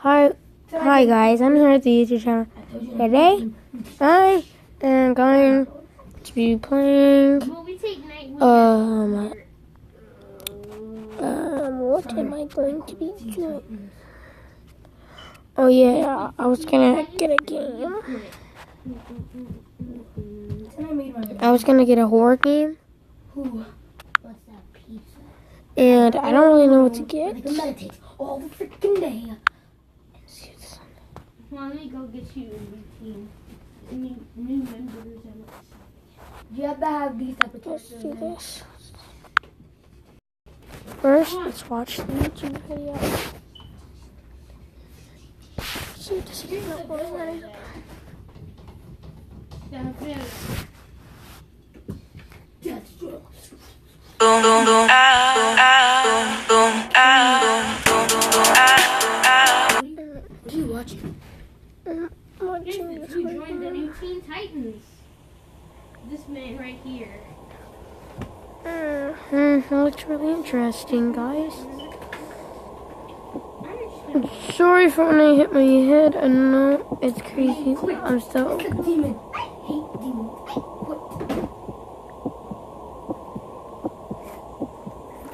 Hi guys, I'm here at the YouTube channel. Today, I am going to be playing, what am I going to be doing? Oh yeah, I was gonna get a game. I was gonna get a horror game. And I don't really know what to get. Meditate all the freaking day. Well, let me go get you a routine. New members and You have to have these type of Let's characters. do this. First, let's watch the YouTube video. See if this is not what it is. Boom boom boom ah boom ah boom boom boom ah. What are you watching? Watching this You one. joined the new Teen Titans. This man right here. It looks really interesting, guys. Sorry for when I hit my head. I know it's crazy. I'm still. Demon. I hate demons. Quit.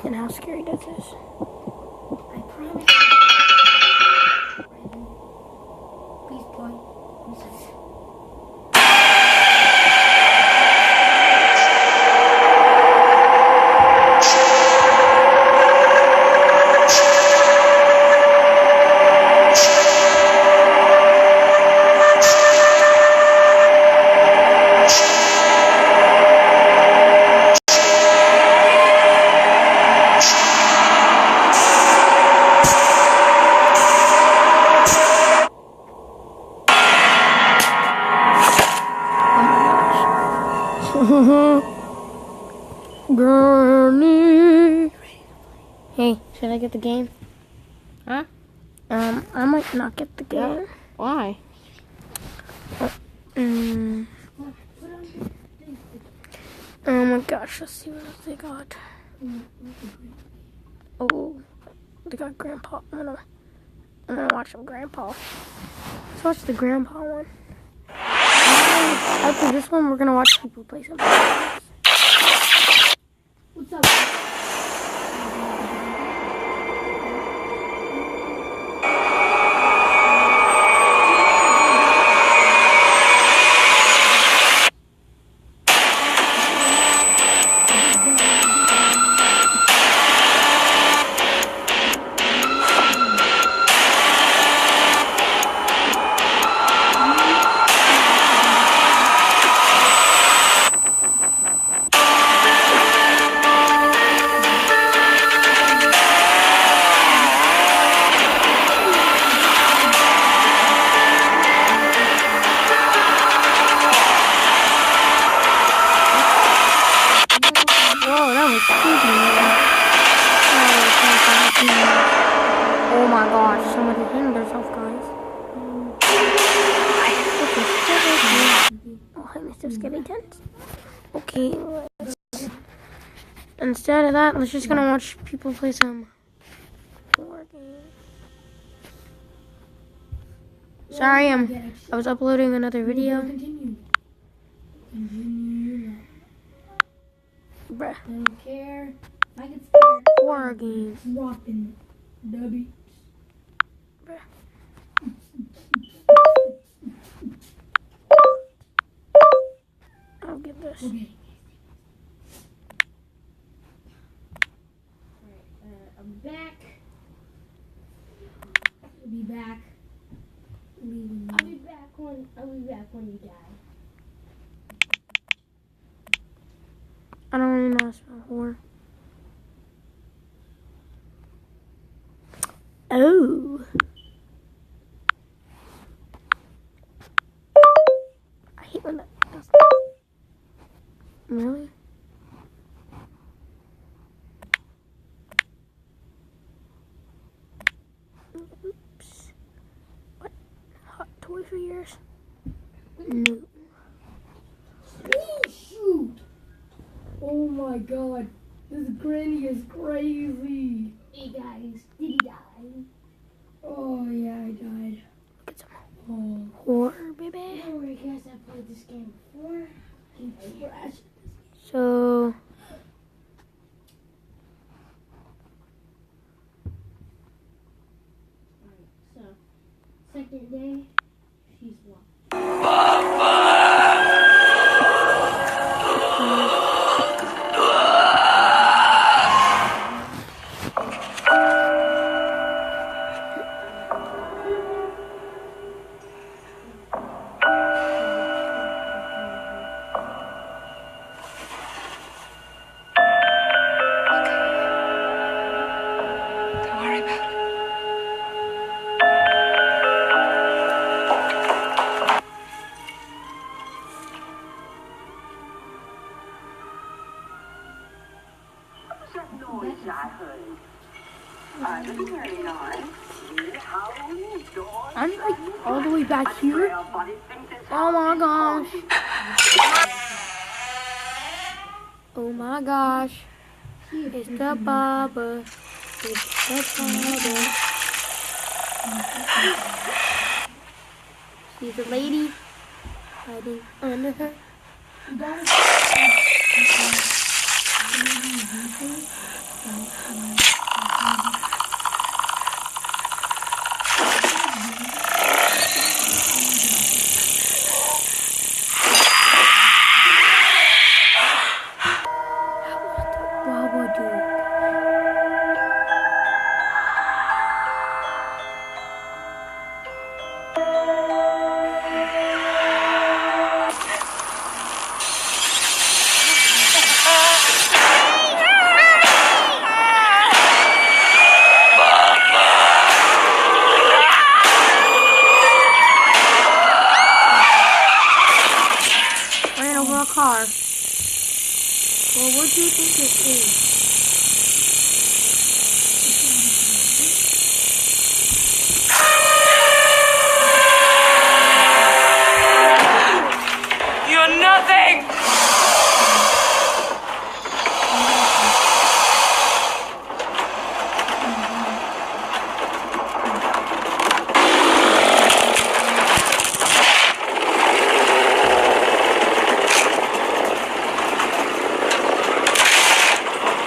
And how scary does this? I promise. Please point. Granny. Hey, should I get the game? Huh? I might not get the game. Why? Oh my gosh, let's see what else they got. Oh, they got Grandpa. I'm gonna watch some Grandpa. Let's watch the Grandpa one. After this one, we're gonna watch people play some. What's up? Whoa, that was creepy. Oh my gosh, somebody hanged herself, guys. Oh, hi, Mr. Skeletons. Okay, instead of that, let's just gonna watch people play some horror games. Sorry, I was uploading another video. Continue. Continue. Bruh, I don't care. I can start horror games. dropping the beats. I'll get this. Okay. I'm back. I'll be back. Leaving I'll be back when you die. I don't really know how to spell horror. Oh. I hate when that does that. Really? Oops. What? Hot toy for years? No. Oh, shoot! Oh my god. This granny is crazy. Hey guys, did he die? Oh yeah, I this game before. So So, second day, she's won. Don't worry about it. That noise I heard. I didn't hear any noise. I'm like all the way back here. Oh my gosh. Oh my gosh. It's the Baba. It's the Baba. She's a lady hiding under her. Baba dude. Ran over a car. Well, what do you think this is? You're nothing!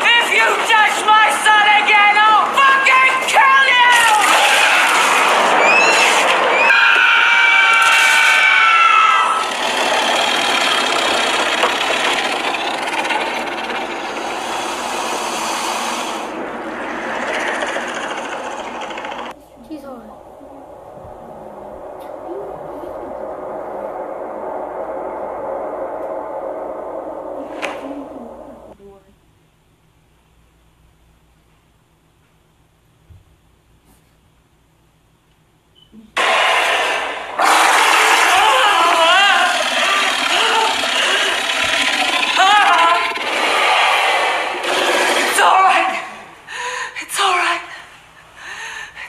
If you touch my son again, I'll fucking kill you! She's on. It's alright. It's alright.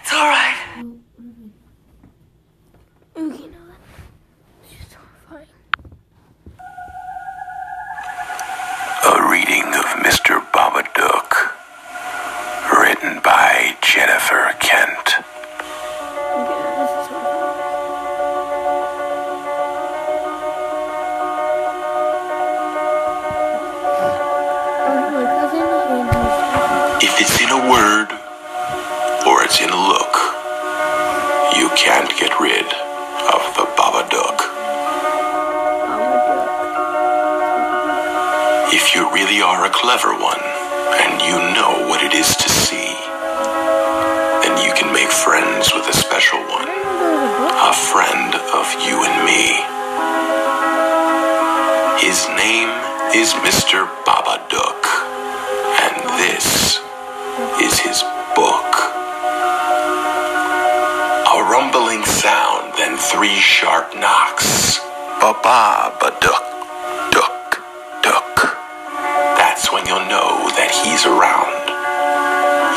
It's alright. Oogie, no. She's horrifying. A reading of Mr. Babadook, written by Jennifer Kent. Okay, this is horrifying. My cousin and If it's in a word or it's in a look, you can't get rid of the Babadook. If you really are a clever one and you know what it is to see, then you can make friends with a special one, a friend of you and me. His name is Mr. Babadook, and this is his book. A rumbling sound, then 3 sharp knocks. Ba-ba-ba-duck, duck, duck. That's when you'll know that he's around.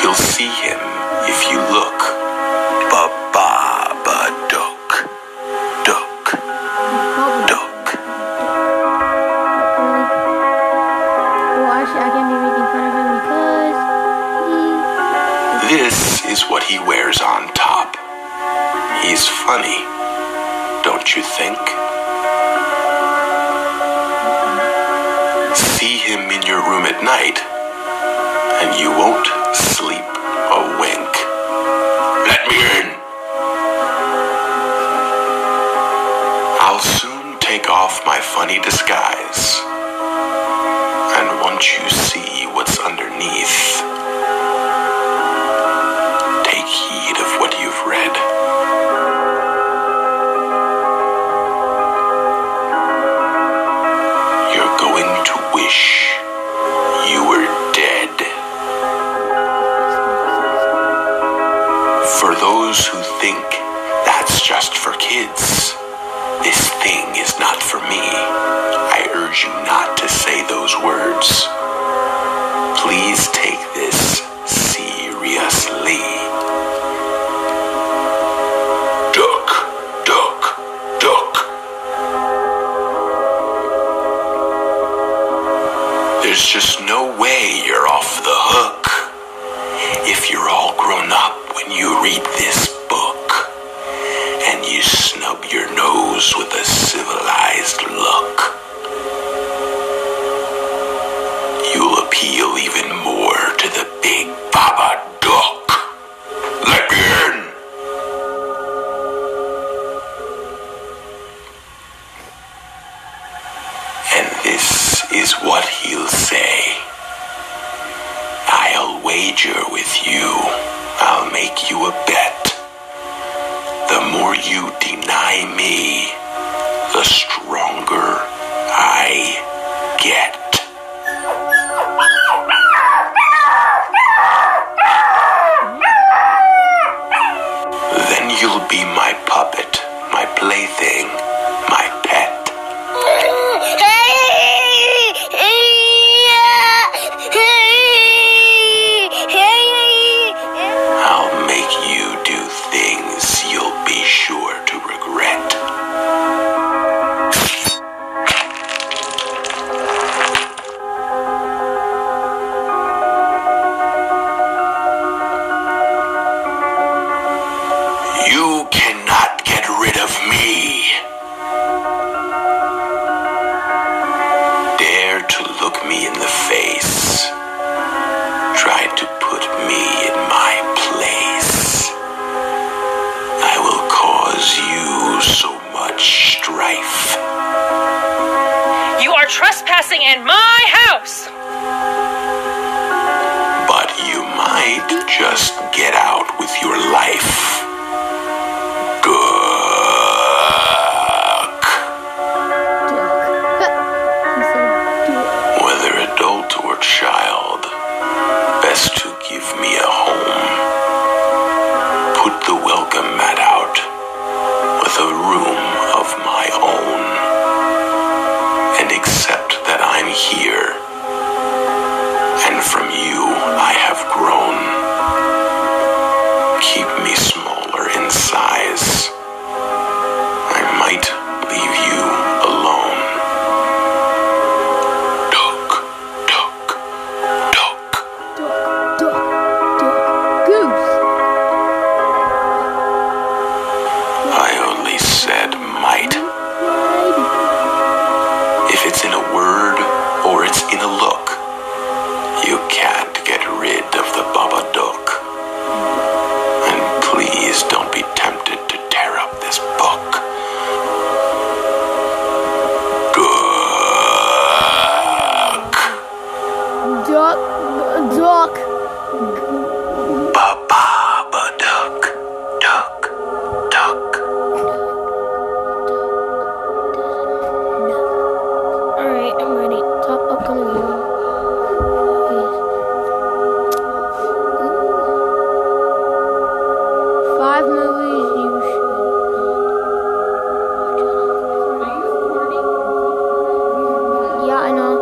You'll see him if you look. Ba-ba-ba-duck, duck, duck. well, actually, I can't be making fun of him because This is what he wears on top. He's funny, don't you think? see him in your room at night, and you won't sleep a wink. Let me in! I'll soon take off my funny disguise, and once you see what's underneath, take heed of what you've read. You're going to wish you were dead. For those who think that's just for kids, this thing is not for me. I urge you not to say those words. Please take this seriously. Duck, duck, duck. There's just no way you're off the hook. If you're all grown up when you read this book, and you snub your nose with a civilized look, you'll appeal even more to the big Baba Duck. Let me in! And this is what he'll say. I'll wager with you. I'll make you a bet. The more you deny me, the stronger I get. Then you'll be my puppet, my plaything, my pet. I'll make you do things you'll be sure to regret. You cannot get rid of me. Dare to look me in the face. Try to put me in my place. I will cause you so much strife. You are trespassing in my house! But you might just get out with your life. Duck. Whether adult or child, best to give me a home. Put the welcome mat out with a room of my own, and accept that I'm here, and from you I have grown. Keep me smaller in size. I might leave you alone. Duck, duck, duck. Duck, duck, duck. Goose. I only said might. If it's in a word or it's in a look, you can't get rid of the Baba Duck. And please don't be tempted to tear up this book. Duck. Duck, duck. Baba Duck. Duck. Duck. Alright, I'm ready. Top upcoming movie. Yes. 5 movies you should watch. Yeah, I know.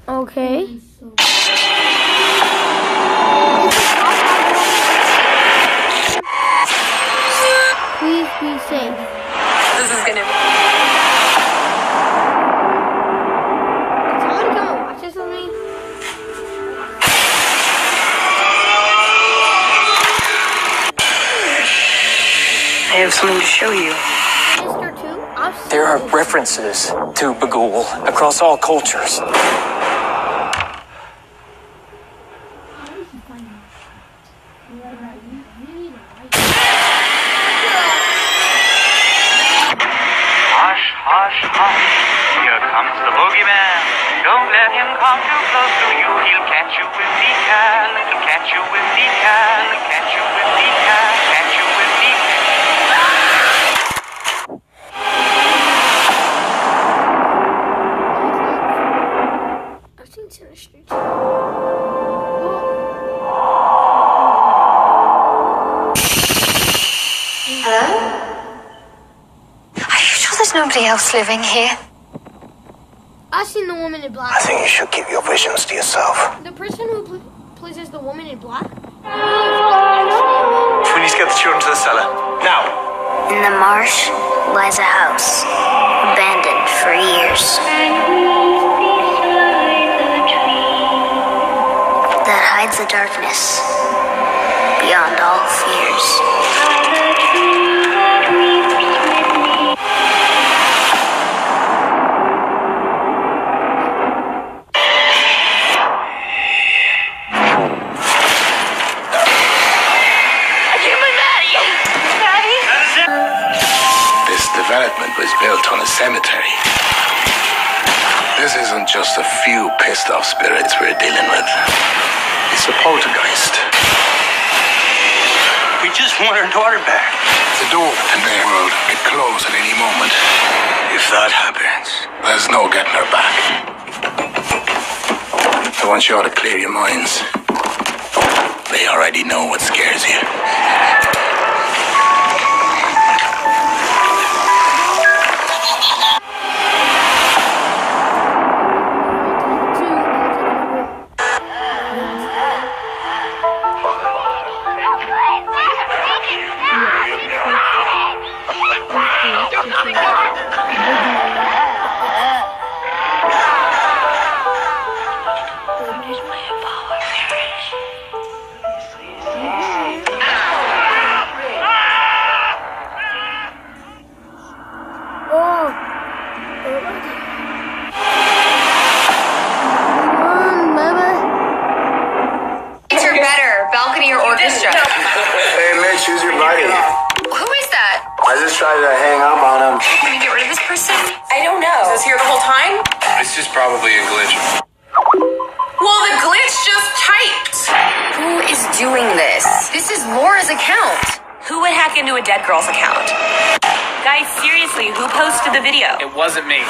Okay. Please be safe. This is gonna Did somebody come and watch this with me? I have something to show you. Mr. 2? I'm There are references to Bagul across all cultures. Hush, hush, hush. Here comes the boogeyman. Don't let him come too close to you. He'll catch you if he can. He'll catch you if he can. Catch you if he can. Catch you if he can. I've seen Sinistry. Are you sure there's nobody else living here? I've seen the woman in black. I think you should keep your visions to yourself. The person who plays as the woman in black. We need to get the children to the cellar. Now! In the marsh lies a house, abandoned for years. That hides the darkness beyond all fears. This development was built on a cemetery. This isn't just a few pissed off spirits we're dealing with. It's a poltergeist. We just want our daughter back. The door to their world could close at any moment. If that happens, there's no getting her back. I want you all to clear your minds. They already know what scares you. Balcony or orchestra? Hey, Mitch, who's your buddy? Who is that? I just tried to hang up on him. Can we get rid of this person? I don't know. Was this here the whole time? It's just probably a glitch. Well, the glitch just typed. Who is doing this? This is Laura's account. Who would hack into a dead girl's account? Guys, seriously, who posted the video? It wasn't me.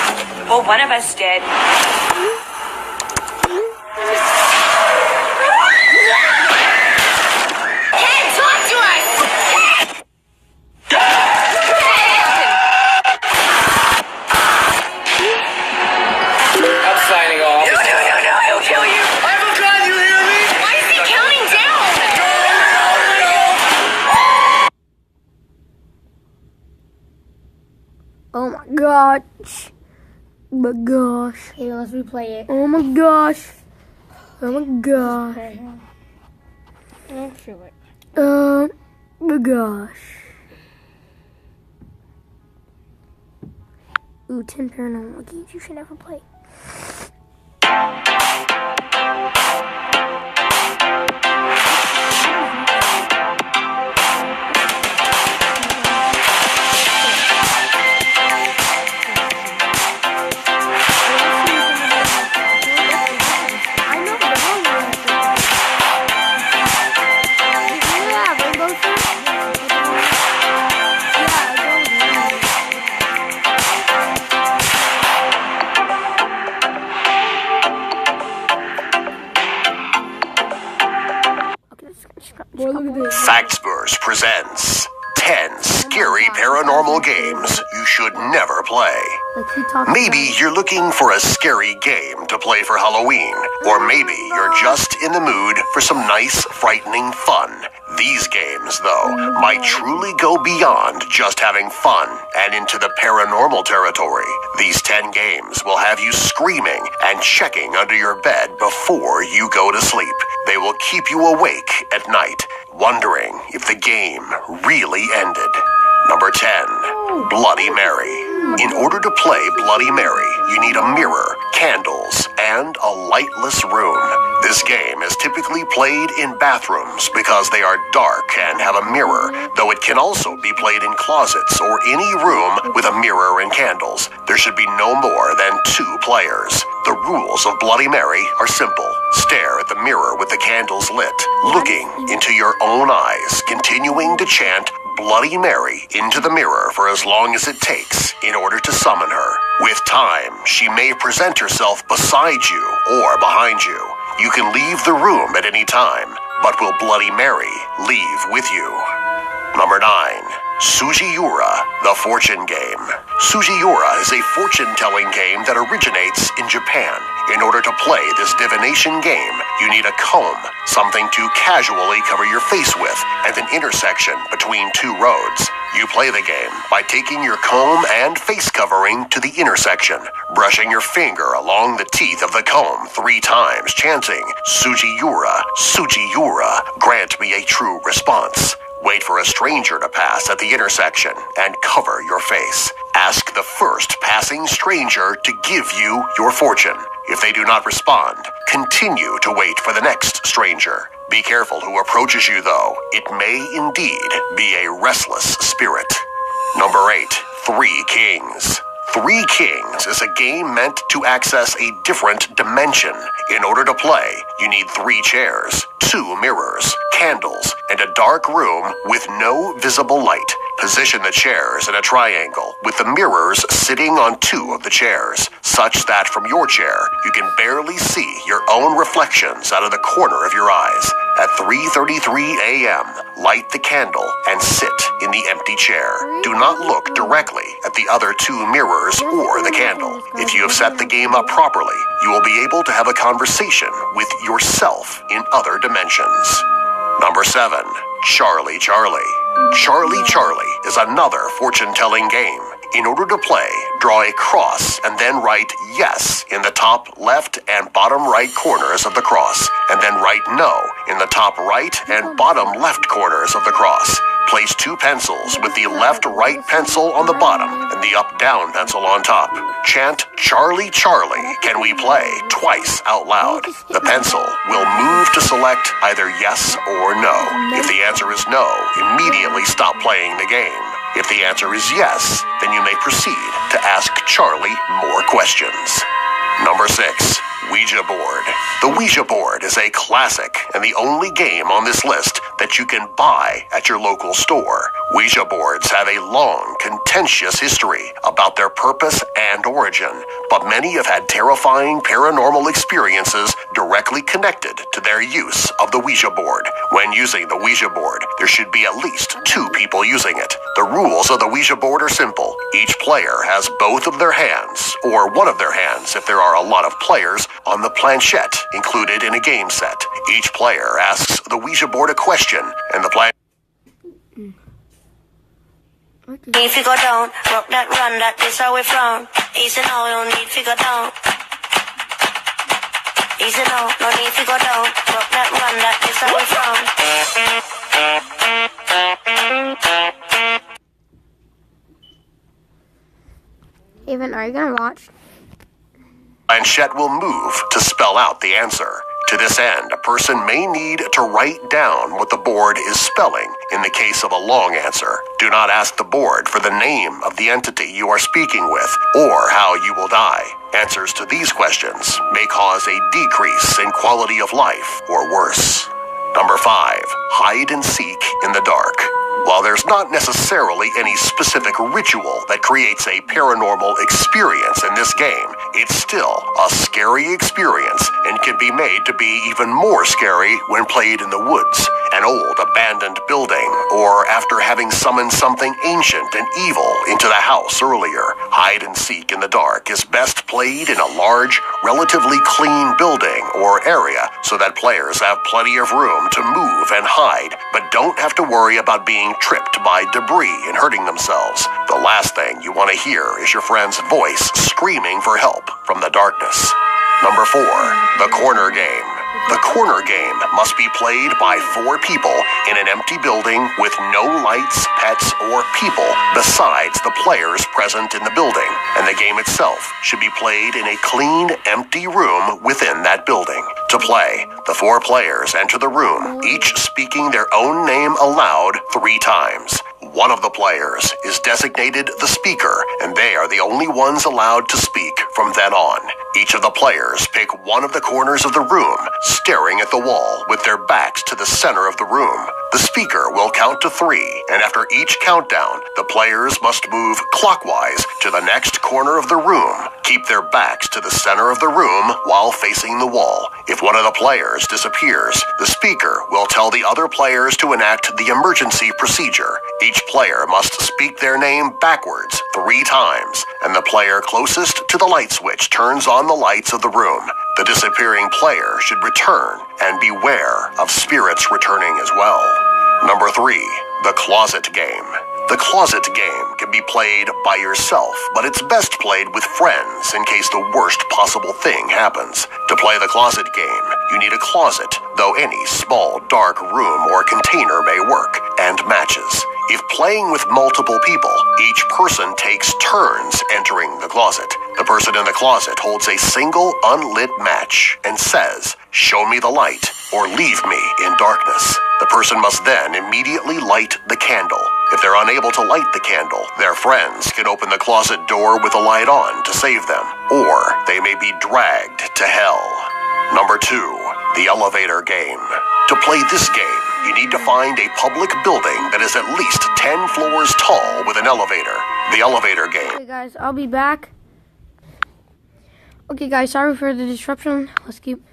Well, one of us did. Ken, talk to us! I'm signing off. No, he'll kill you. I have a gun, you hear me? Why is he counting down? Oh my gosh. My gosh. Okay, let's replay it. Oh my gosh. Oh my gosh. I don't feel it. Oh my gosh. Ooh, 10 paranormal games you should never play. Factspurs presents 10 scary paranormal games you should never play. Maybe you're looking for a scary game to play for Halloween, or maybe you're just in the mood for some nice, frightening fun. These games, though, might truly go beyond just having fun and into the paranormal territory. These 10 games will have you screaming and checking under your bed before you go to sleep. They will keep you awake at night, wondering if the game really ended. Number 10, Bloody Mary. In order to play Bloody Mary, you need a mirror, candles, and a lightless room. This game is typically played in bathrooms because they are dark and have a mirror, though it can also be played in closets or any room with a mirror and candles. There should be no more than 2 players. The rules of Bloody Mary are simple. Stare at the mirror with the candles lit, looking into your own eyes, continuing to chant Bloody Mary into the mirror for as long as it takes in order to summon her. With time, she may present herself beside you or behind you. You can leave the room at any time, but will Bloody Mary leave with you? Number 9. Sujiura, the Fortune Game. Sujiura is a fortune-telling game that originates in Japan. In order to play this divination game, you need a comb, something to casually cover your face with, and an intersection between 2 roads. You play the game by taking your comb and face covering to the intersection, brushing your finger along the teeth of the comb 3 times, chanting, Sujiura, Sujiura, grant me a true response. Wait for a stranger to pass at the intersection and cover your face. Ask the first passing stranger to give you your fortune. If they do not respond, continue to wait for the next stranger. Be careful who approaches you, though. It may indeed be a restless spirit. Number 8. 3 Kings. 3 Kings is a game meant to access a different dimension. In order to play, you need 3 chairs, 2 mirrors, candles, and a dark room with no visible light. Position the chairs in a triangle, with the mirrors sitting on 2 of the chairs, such that from your chair, you can barely see your own reflections out of the corner of your eyes. At 3:33 a.m., light the candle and sit in the empty chair. Do not look directly at the other 2 mirrors or the candle. If you have set the game up properly, you will be able to have a conversation with yourself in other dimensions. Number 7. Charlie Charlie. Charlie Charlie is another fortune-telling game. In order to play, draw a cross and then write yes in the top left and bottom right corners of the cross, and then write no in the top right and bottom left corners of the cross. Place 2 pencils with the left-right pencil on the bottom and the up-down pencil on top. Chant Charlie Charlie, can we play twice out loud. The pencil will move to select either yes or no. If the answer is no, immediately stop playing the game. If the answer is yes, then you may proceed to ask Charlie more questions. Number 6. Ouija board. The Ouija board is a classic and the only game on this list that you can buy at your local store. Ouija boards have a long, contentious history about their purpose and origin, but many have had terrifying paranormal experiences directly connected to their use of the Ouija board. When using the Ouija board, there should be at least 2 people using it. The rules of the Ouija board are simple. Each player has both of their hands, or one of their hands if there are a lot of players, on the planchette included in a game set. Each player asks the Ouija board a question, and the plan. If you go down, rock that, run that, this how we from. Easy now, no need to go down. Easy now, no need to go down. Rock that, run that, this how we from. Even, are you gonna watch? Planchette will move to spell out the answer. To this end, a person may need to write down what the board is spelling in the case of a long answer. Do not ask the board for the name of the entity you are speaking with or how you will die. Answers to these questions may cause a decrease in quality of life or worse. Number 5. Hide and seek in the dark. While there's not necessarily any specific ritual that creates a paranormal experience in this game, it's still a scary experience and can be made to be even more scary when played in the woods, an old abandoned building, or after having summoned something ancient and evil into the house earlier. Hide and seek in the dark is best played in a large, relatively clean building or area so that players have plenty of room to move and hide, but don't have to worry about being tripped by debris and hurting themselves. The last thing you want to hear is your friend's voice screaming for help from the darkness. Number 4. The Corner Game. The corner game must be played by 4 people in an empty building with no lights, pets, or people besides the players present in the building, and the game itself should be played in a clean, empty room within that building. To play, the 4 players enter the room, each speaking their own name aloud 3 times. One of the players is designated the speaker, and they are the only ones allowed to speak from then on. Each of the players pick one of the corners of the room, staring at the wall with their backs to the center of the room. The speaker will count to 3, and after each countdown, the players must move clockwise to the next corner of the room, keep their backs to the center of the room while facing the wall. If one of the players disappears, the speaker will tell the other players to enact the emergency procedure. Each player must speak their name backwards 3 times, and the player closest to the light switch turns on the lights of the room. The disappearing player should return and beware of spirits returning as well. Number 3, the closet game. The closet game can be played by yourself, but it's best played with friends in case the worst possible thing happens. To play the closet game, you need a closet, though any small, dark room or container may work, and matches. If playing with multiple people, each person takes turns entering the closet. The person in the closet holds a single unlit match and says, "Show me the light," or "Leave me in darkness." The person must then immediately light the candle. If they're unable to light the candle, their friends can open the closet door with the light on to save them, or they may be dragged to hell. Number 2, the elevator game. To play this game, you need to find a public building that is at least 10 floors tall with an elevator. The elevator game. Okay, guys, I'll be back. Okay, guys, sorry for the disruption. Let's keep.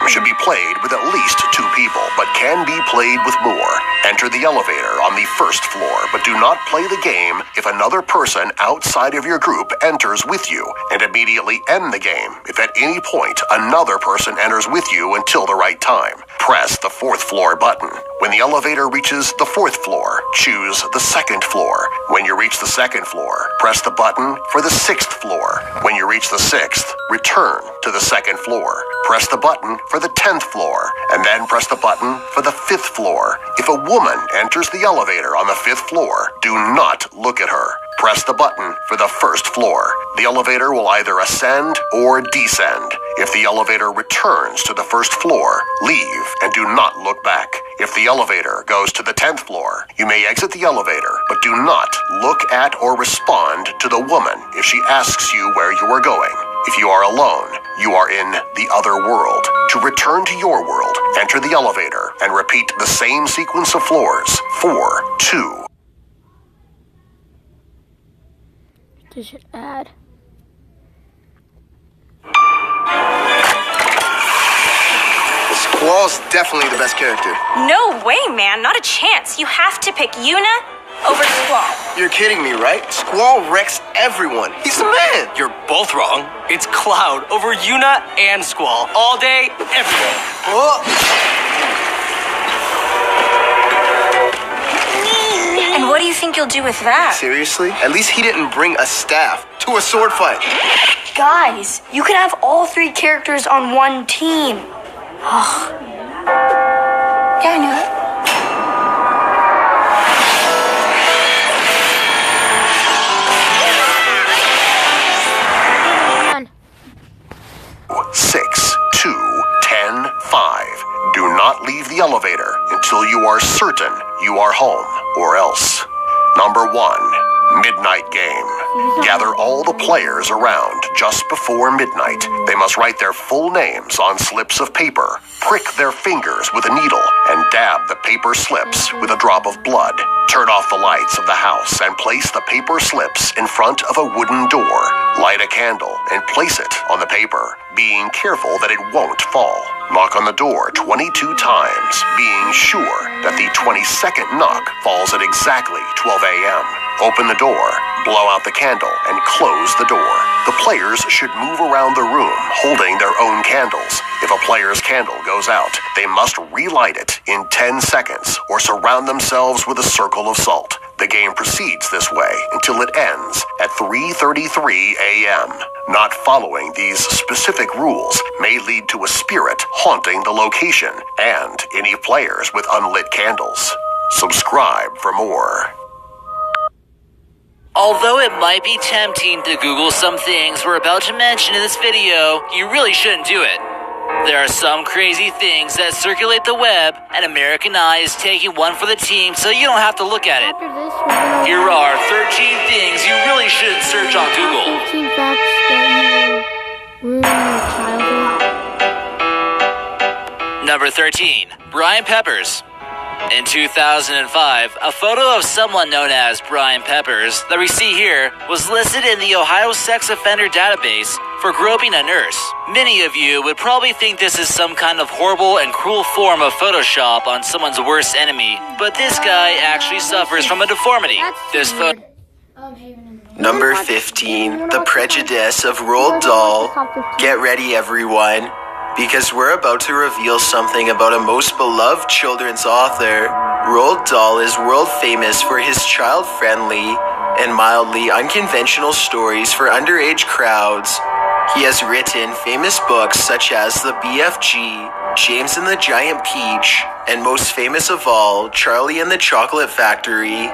Should be played with at least 2 people, but can be played with more. Enter the elevator on the 1st floor, but do not play the game if another person outside of your group enters with you, and immediately end the game if at any point another person enters with you until the right time. Press the 4th floor button. When the elevator reaches the 4th floor, choose the 2nd floor. When you reach the 2nd floor, press the button for the 6th floor. When you reach the 6th, return to the 2nd floor. Press the button for the 10th floor, and then press the button for the 5th floor. If a woman enters the elevator on the 5th floor, do not look at her. Press the button for the 1st floor. The elevator will either ascend or descend. If the elevator returns to the 1st floor, leave and do not look back. If the elevator goes to the 10th floor, you may exit the elevator, but do not look at or respond to the woman if she asks you where you are going. If you are alone, you are in the other world. To return to your world, enter the elevator and repeat the same sequence of floors. 4, 2. This should add. Squall's definitely the best character. No way, man. Not a chance. You have to pick Yuna over Squall. You're kidding me, right? Squall wrecks everyone. He's the man. You're both wrong. It's Cloud over Yuna and Squall. All day, every day. Oh. And what do you think you'll do with that? Seriously? At least he didn't bring a staff to a sword fight. Guys, you can have all 3 characters on one team. Oh. Yeah, I knew that. 6, 2, 10, 5. Do not leave the elevator until you are certain you are home, or else. Number 1, midnight game. Gather all the players around just before midnight. They must write their full names on slips of paper, prick their fingers with a needle, and dab the paper slips with a drop of blood. Turn off the lights of the house and place the paper slips in front of a wooden door. Light a candle and place it on the paper, being careful that it won't fall. Knock on the door 22 times, being sure that the 22nd knock falls at exactly 12 a.m. Open the door, blow out the candle, and close the door. The players should move around the room holding their own candles. If a player's candle goes out, they must relight it in 10 seconds or surround themselves with a circle of salt. The game proceeds this way until it ends at 3:33 a.m. Not following these specific rules may lead to a spirit haunting the location and any players with unlit candles. Subscribe for more. Although it might be tempting to Google some things we're about to mention in this video, you really shouldn't do it. There are some crazy things that circulate the web, and American Eye is taking one for the team so you don't have to look at it. Here are 13 things you really shouldn't search on Google. 13 facts that you will ruin your childhood. Number 13. Brian Peppers. In 2005, a photo of someone known as Brian Peppers that we see here was listed in the Ohio Sex Offender Database for groping a nurse. Many of you would probably think this is some kind of horrible and cruel form of Photoshop on someone's worst enemy, but this guy actually suffers from a deformity. This photo. Number 15, The Prejudice of Roald Dahl. Get ready, everyone, because we're about to reveal something about a most beloved children's author. Roald Dahl is world famous for his child-friendly and mildly unconventional stories for underage crowds. He has written famous books such as The BFG, James and the Giant Peach, and most famous of all, Charlie and the Chocolate Factory.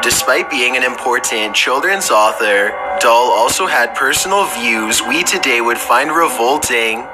Despite being an important children's author, Dahl also had personal views we today would find revolting.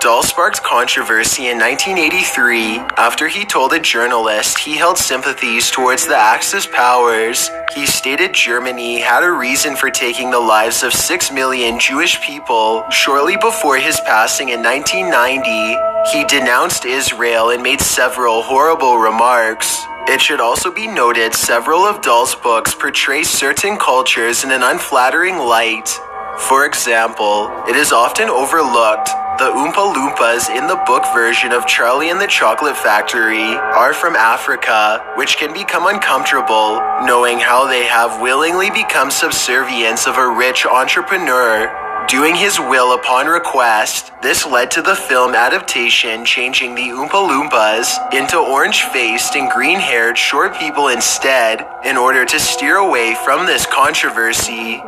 Dahl sparked controversy in 1983 after he told a journalist he held sympathies towards the Axis powers. He stated Germany had a reason for taking the lives of 6 million Jewish people. Shortly before his passing in 1990, he denounced Israel and made several horrible remarks. It should also be noted several of Dahl's books portray certain cultures in an unflattering light. For example, it is often overlooked the Oompa Loompas in the book version of Charlie and the Chocolate Factory are from Africa, which can become uncomfortable knowing how they have willingly become subservients of a rich entrepreneur, doing his will upon request. This led to the film adaptation changing the Oompa Loompas into orange-faced and green-haired short people instead in order to steer away from this controversy.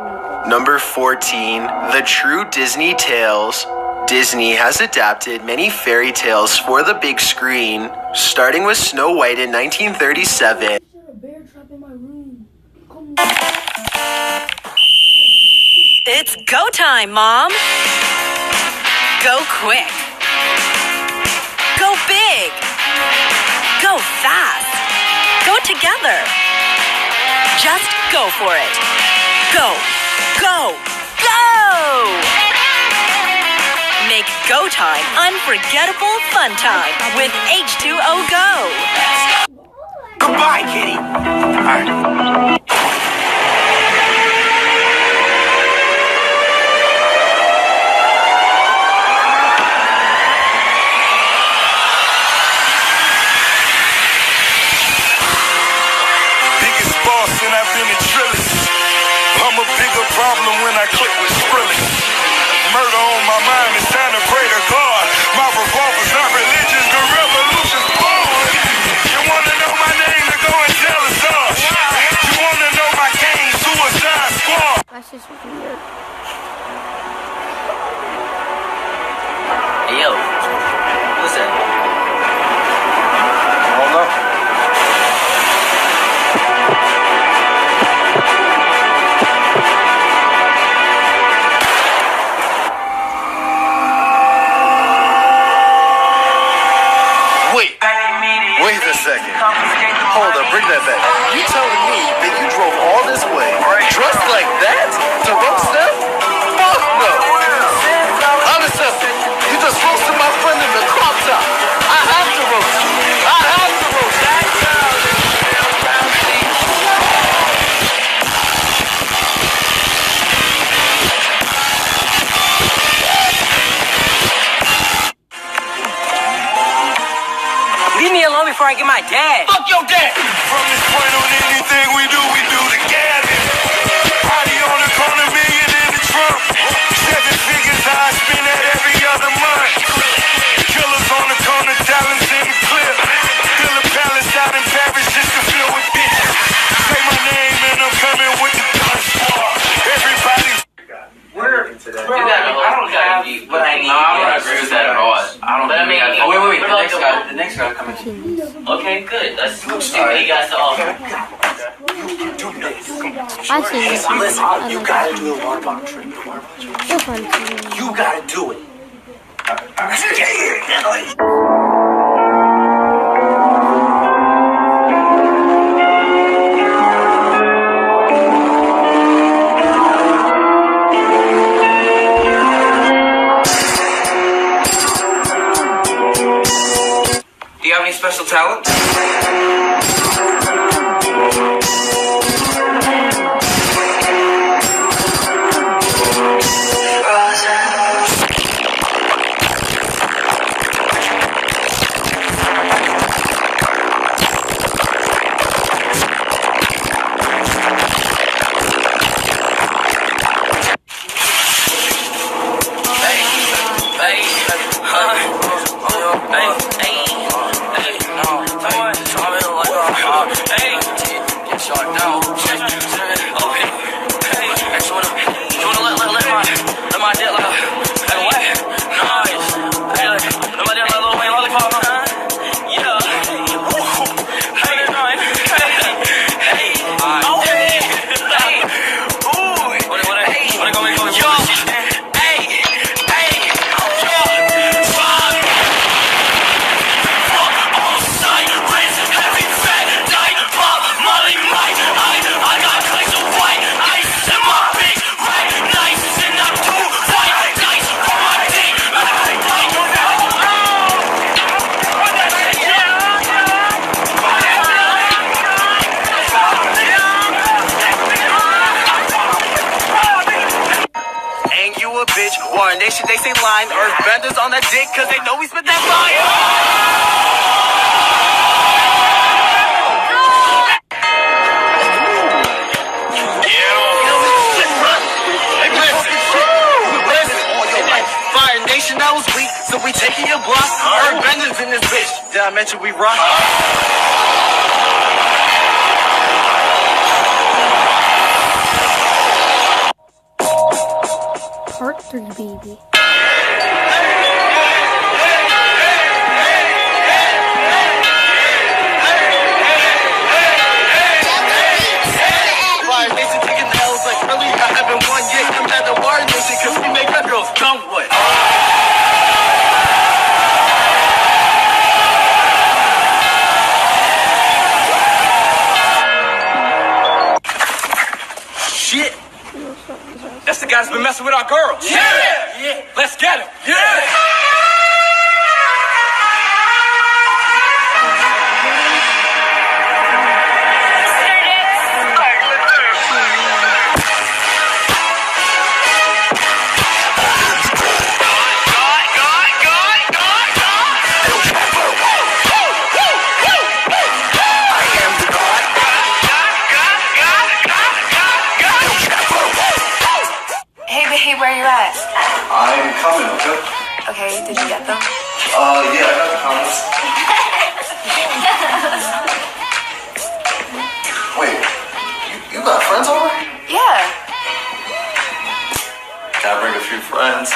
Number 14, The True Disney Tales. Disney has adapted many fairy tales for the big screen, starting with Snow White in 1937. It's go time, Mom! Go quick. Go big. Go fast. Go together. Just go for it. Go, go, go! Make go time unforgettable fun time with H2O Go. Goodbye, kitty. All right. Biggest boss and I've been a trillist. I'm a bigger problem when I click with Skrillex. Murder on my mind, it's time to pray to God. My revolver's not religious, the revolution's born. You wanna know my name, to go and tell us all. You wanna know my gang, Suicide Squad. That's just weird. Hey, yo. What's that? I don't know. Wait a second. Hold up, bring that back. You telling me that you drove all this way, dressed like that, to roast them? Fuck no! Unacceptable. You just roasted my friend in the crop top. I have to roast you. I have to roast you. Leave me alone before I get my dad. Fuck your dad! From this point on, anything we do together. Party on the corner, million in the trunk. 7 figures I spend that every other month. Killers on the corner, talents in the clip. Fill a palace out in Paris just to fill with bitches. Say seen this. Okay, good. Let's see what you guys to offer. I've seen this. Listen, I you like gotta it. do the water bottle trick. So fun to do. You gotta do it. Do you have any special talents? Warren Nation, they say line. Earthbenders on that dick, cause they know we spit that fire. Fire Nation, that was weak, so we taking your block. Earthbenders in this bitch. Did I mention we rock? Part 3, baby. Fire Nation taking L's like really I haven't won yet. I'm at the Warren Nation cause we make our girls come what? Shit! That's the guy that's been messing with our girls. Yeah! Let's get him. Yeah! Hey, where you at? I'm coming, okay? Okay, did you get them? Yeah, I got the comments. Wait, you got friends over? Yeah. Can I bring a few friends?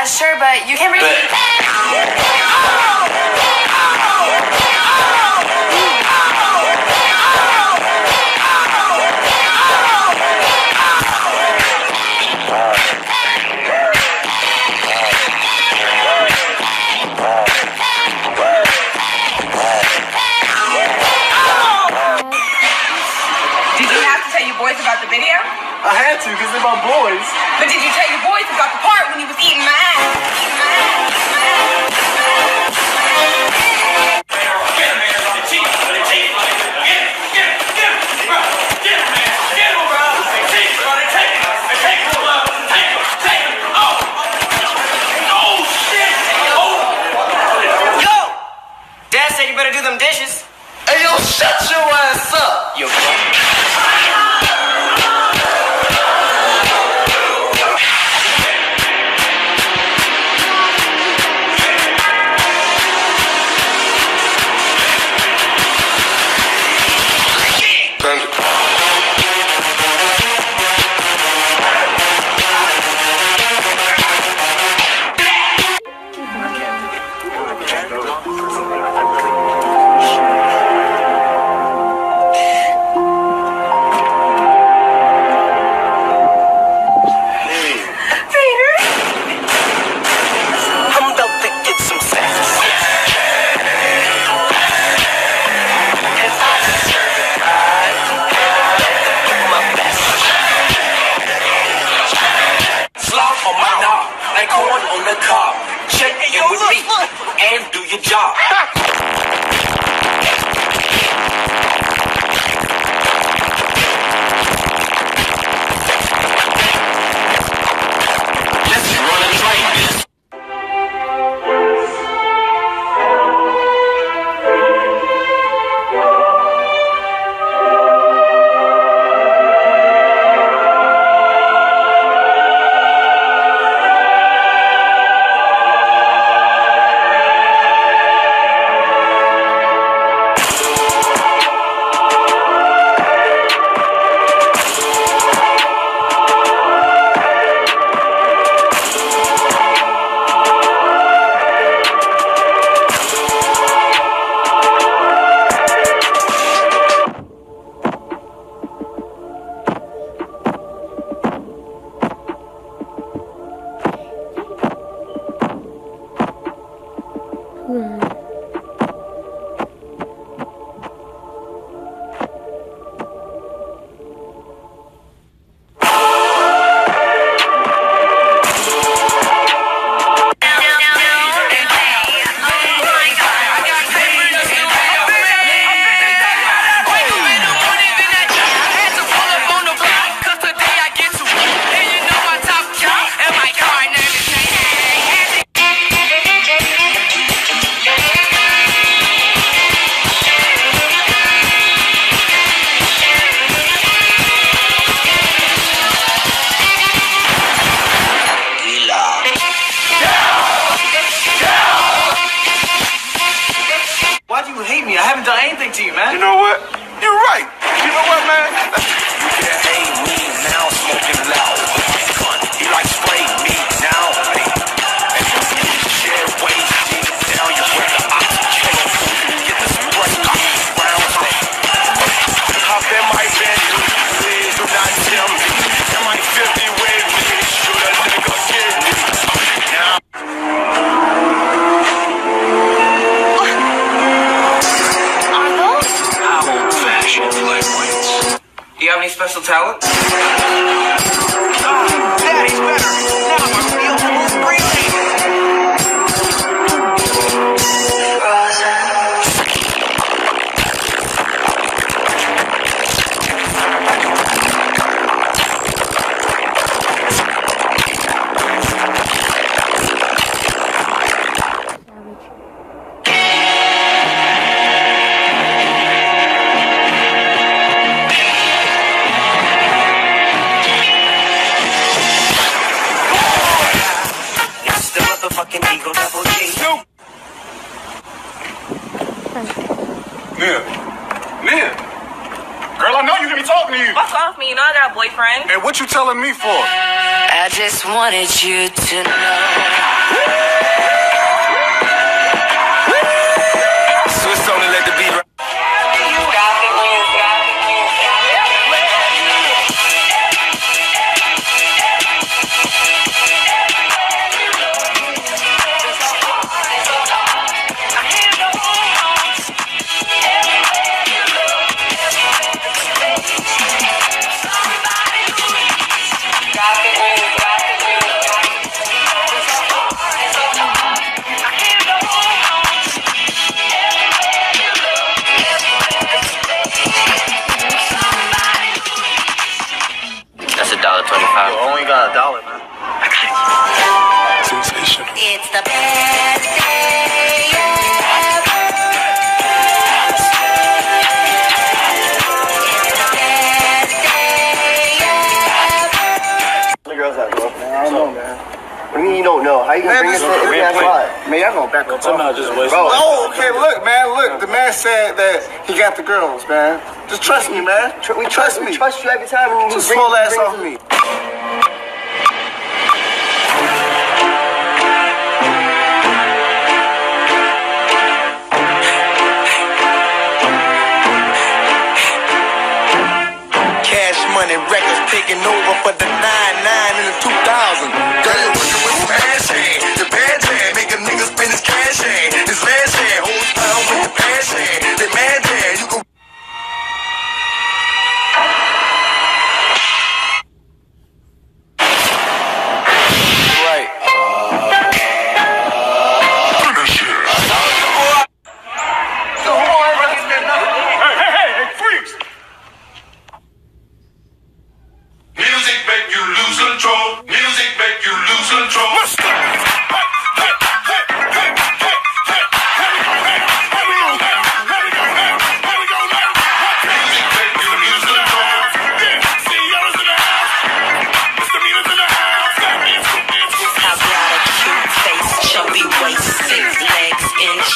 Sure, but you can't bring. About the video? I had to, because they're my boys. But did you tell your boys about the part when he was eating my ass? Yo! Dad said you better do them dishes. Hey, yo, shut your ass up! Yo, you have any special talents? Daddy's better. Now I'm gonna be able to move freely. Nia. Girl, I know you hear me talking to you. Fuck off me, you know I got a boyfriend. And what you telling me for? I just wanted you to know. Swiss on and let the beat rock. That's $1.25. You only got $1, man. Sensational. It's the best day The girls that go up, man. I don't know, man. What do you mean you don't know? How you gonna bring us to every ass spot? Man, y'all gonna back up. Oh, okay, look, man, look. The man said that he got the girls, man. Just trust me, man. We trust me. Trust you every time. And Just pull ass off me. Cash Money Records taking over for the 99 in the 2000. Girl, you're working with passion. The passion make a nigga spend his cash in. His last hand holds down with the passion. The man there, you can. Right. Finish it. Hey, freeze! Music make you lose control. Music make you lose control. chubby waist, 6 legs inch.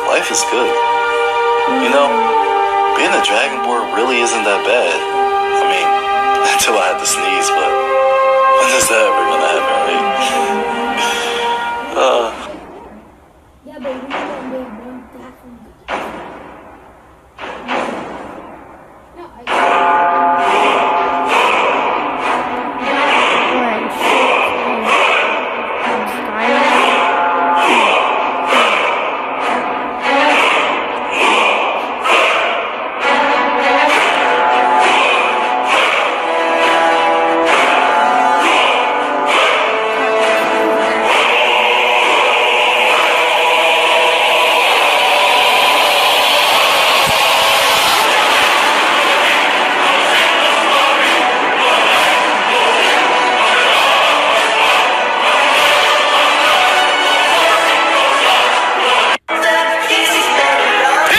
Life is good. You know, being a Dragon Board really isn't that bad. I mean, until I had to sneeze, but when is that ever gonna happen, right?